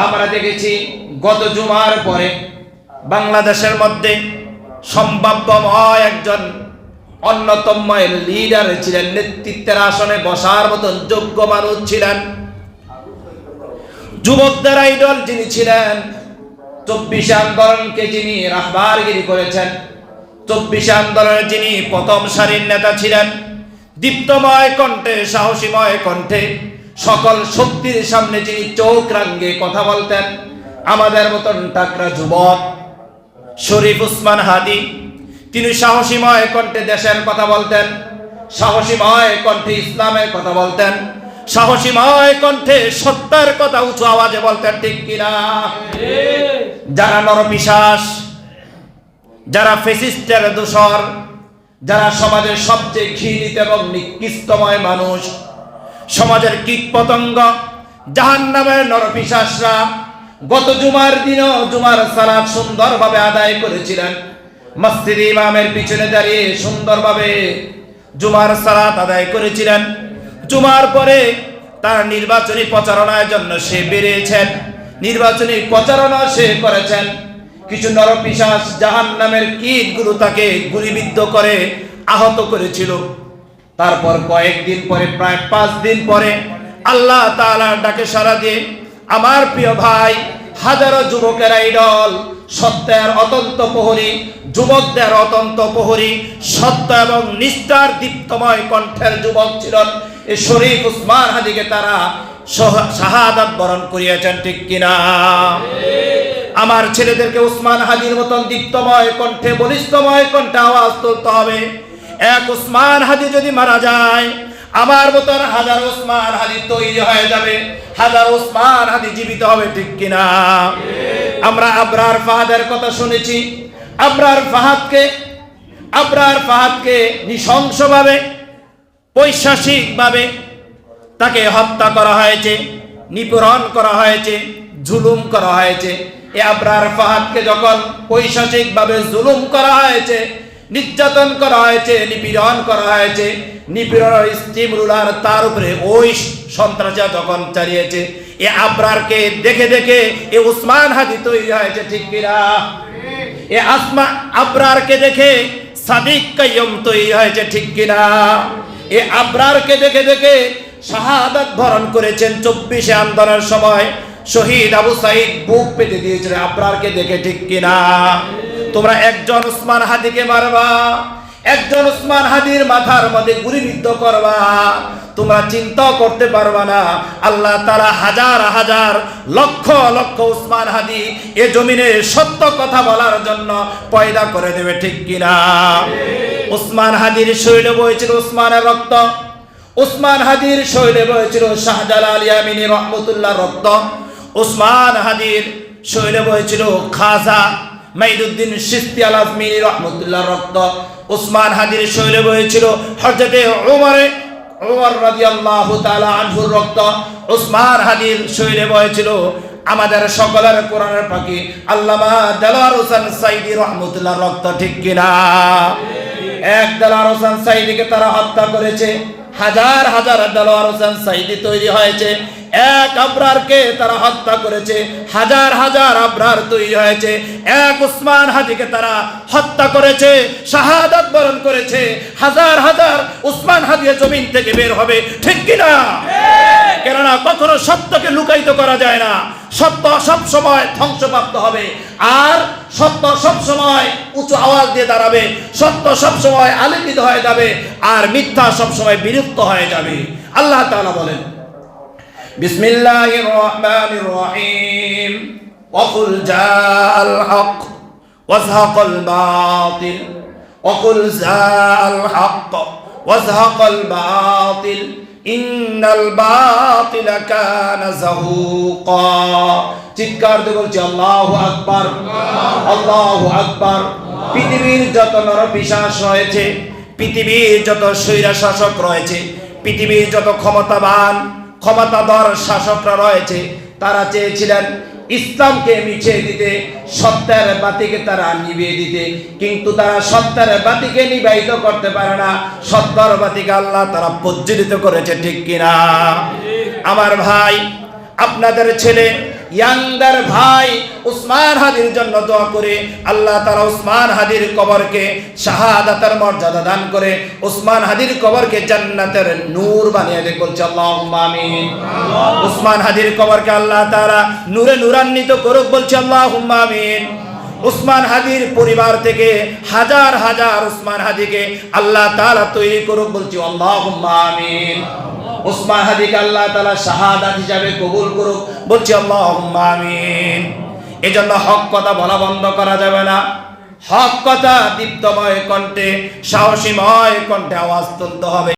আমরা দেখেছি গত জুমার পরে বাংলাদেশের মধ্যে সম্ভাব্যময় একজন অন্যতম লিডার ছিলেন, নেতৃত্বের আসনে বসার মতন যোগ্য মানুষ ছিলেন, যুবকদের আইডল যিনি ছিলেন, 24 আন্দোলনকে যিনি রাহবারগিরি করেছেন, 24 আন্দোলনের যিনি প্রথম সারির নেতা ছিলেন, দীপ্তময় কণ্ঠে, সাহসীময় কণ্ঠে সকল শক্তির সামনে যিনি চোখ রাঙিয়ে কথা বলতেন, আমাদের মতন টাকরা যুবক শরীফ উসমান হাদি, তিনি সাহসীময় কণ্ঠে দেশের কথা বলতেন, সাহসীময় কণ্ঠে ইসলামের কথা বলতেন, সাহসীময় কণ্ঠে সত্যের কথা উঁচু আওয়াজে বলতেন, ঠিক কিনা? যারা নরপিশাচ, যারা ফ্যাসিস্টের দোসর, যারা সমাজের সবচেয়ে ঘৃণিত এবং নিকৃষ্টময় মানুষ, সমাজের কীটপতঙ্গ, জাহান্নামের নরপিশাচরা গত জুমার দিনও জুমার সালাত সুন্দরভাবে আদায় করেছিলেন। মসজিদে ইমামের পিছনে দাঁড়িয়ে সুন্দরভাবে জুমার সালাত আদায় করেছিলেন। জুমার পরে তার নির্বাচনী প্রচারণার জন্য সে বেরিয়েছেন, নির্বাচনী প্রচারণা সে করেছেন। কিছু নরপিশাচ জাহান্নামের কীটগুলো তাকে গুলিবিদ্ধ করে আহত করেছিল। তারপর কয়েকদিন পরে, প্রায় 5 দিন পরে আল্লাহ তাআলার ডাকে সাড়া দিয়ে আমার প্রিয় ভাই, হাজারো যুবকের আইডল, সত্যের অতন্ত প্রহরী, যুবকদের অতন্ত প্রহরী, সত্য এবং নিষ্ঠার দীপ্তময় কণ্ঠের যুবক ছিলেন এই শরীফ উসমান হাদিকে তারা শাহাদাত বরণ করিয়েছেন, ঠিক কিনা? আমার ছেলেদেরকে উসমান হাদির মতন দীপ্তময় কণ্ঠে, বলিষ্ঠময় কণ্ঠে আওয়াজ তুলতে হবে। এক উসমান হাদি যদি মারা যায়, আমার মতন হাজার উসমান হাদি তৈরি হয়ে যাবে, হাজার উসমান হাদি জীবিত হবে, ঠিক কিনা? আমরা আবরার ফাহাদের কথা শুনেছি। আবরার ফাহাদকে নৃশংসভাবে, পৈশাচিকভাবে তাকে হত্যা করা হয়েছে, নিপীড়ন করা হয়েছে, জুলুম করা হয়েছে। এই আবরার ফাহাদকে যখন পৈশাচিকভাবে জুলুম করা হয়েছে, নির্যাতন করা হয়েছে, নিপীড়ন করা হয়েছে, নিপীড়নের স্টিম রুলার তার উপরে ওই সন্ত্রাসীরা যখন চালিয়েছে, এ আবরারকে দেখে দেখে এ উসমান হাদি তৈরি হয়েছে, ঠিক কিনা? এ আবরারকে দেখে সাদিক কাইয়ুম তৈরি হয়েছে, ঠিক কিনা? এ আবরারকে দেখে দেখে শাহাদাত বরণ করেছেন 24 আন্দোলনের সময় শহীদ আবু সাইদ বুক পেতে দিয়েছিল আবরারকে দেখে, ঠিক কিনা? তোমরা একজন উসমান হাদিকে মারবা, একজন উসমান হাদির মাথার মধ্যে গুলিবিদ্ধ করবা, তোমরা চিন্তা করতে পারবা না আল্লাহ তাআলা হাজার হাজার লক্ষ লক্ষ উসমান হাদি এ জমিনে সত্য কথা বলার জন্য পয়দা করে দেবে, ঠিক কিনা? উসমান হাদির শরীরে বইছিল উসমানের রক্ত, উসমান হাদির শরীরে বইছিল শাহজালাল ইয়ামিনী রহমতুল্লাহর রক্ত, উসমান হাদির শরীরে বইছিল খাজা মাইদুদ্দিন চিশতি আল আজমিরি রহমতুল্লাহর রক্ত, উসমান হাদির শরীরে বইছিল হযরতে উমর রাদিয়াল্লাহু তাআলা আনহুর রক্ত, উসমান হাদির শরীরে বইছিল আমাদের সকলের কোরআনের পাখি আল্লামা দেলোয়ার হোসেন সাইদি রহমতুল্লাহর রক্ত, ঠিক কিনা? এক দেলোয়ার হোসেন সাইদিকে তারা হত্যা করেছে, হাজার হাজার দেলোয়ার হোসেন সাইদি তৈরি হয়েছে। এক আবরারকে তারা হত্যা করেছে, হাজার হাজার আবরার তৈরি হয়েছে। এক উসমান হাদিকে তারা হত্যা করেছে, শাহাদাত বরণ করেছে, হাজার হাজার উসমান হাদি জমিন থেকে বের হবে, ঠিক কিনা? কেননা কখনো সত্যকে লুকায়িত করা যায় না, সত্য সব সময় ধ্বংসপ্রাপ্ত হবে, আর সত্য সব সময় উঁচু আওয়াজ দিয়ে দাঁড়াবে, সত্য সব সময় আলোকিত হয়ে যাবে, আর মিথ্যা সব সময় বিলুপ্ত হয়ে যাবে। আল্লাহ তাআলা বলেন, বিসমিল্লাহির রহমানির রহিম, ওয়াকুল জাআল হক ওয়াজহাকাল বাতিল, ওয়াকুল জাআল হক ওয়াজহাকাল বাতিল, ইন্নাল বাতিলা কানা যাহুকা। চিৎকার দিয়ে বলছি আল্লাহু আকবার, আল্লাহু আকবার। পৃথিবীর যত নরপিশাচ রয়েছে, পৃথিবীর যত স্বৈর শাসক রয়েছে, পৃথিবীর যত ক্ষমতাধর শাসকরা রয়েছে, তারা চেয়েছিলেন ইসলামকে মিছিয়ে দিতে, সত্যের বাতিকে তারা নিভিয়ে দিতে, কিন্তু তারা সত্যের বাতিকে নিবাহিত করতে পারে না, সত্যের বাতিকে আল্লাহ তারা প্রজ্বলিত করেছে, ঠিক কিনা? আমার ভাই, আপনাদের ছেলে ইয়াংদার ভাই উসমান হাদির জন্য দোয়া করে আল্লাহ তাআলা উসমান হাদির কবরকে শাহাদাতের মর্যাদা দান করে উসমান হাদির কবরকে জান্নাতের নূর বানিয়ে দেন, বলছে আল্লাহুম্মা আমিন। উসমান হাদির কবরকে আল্লাহ তাআলা নূরে নূরান্বিত করুক, বলছে আল্লাহুম্মা আমিন। উসমান হাদির পরিবার থেকে হাজার হাজার উসমান হাদিকে আল্লাহ তাআলা তৈরি করুক, বলছি আল্লাহুম্মা আমিন। উসমান হাদিকে আল্লাহ তাআলা শাহাদাত হিসাবে কবুল করুক, বলছি আল্লাহুম্মা আমিন। এজন্য হক কথা বলা বন্ধ করা যাবে না। হক কথা দীপ্তময় কণ্ঠে সাহসীময় কণ্ঠে আওয়াজ তুলতে হবে।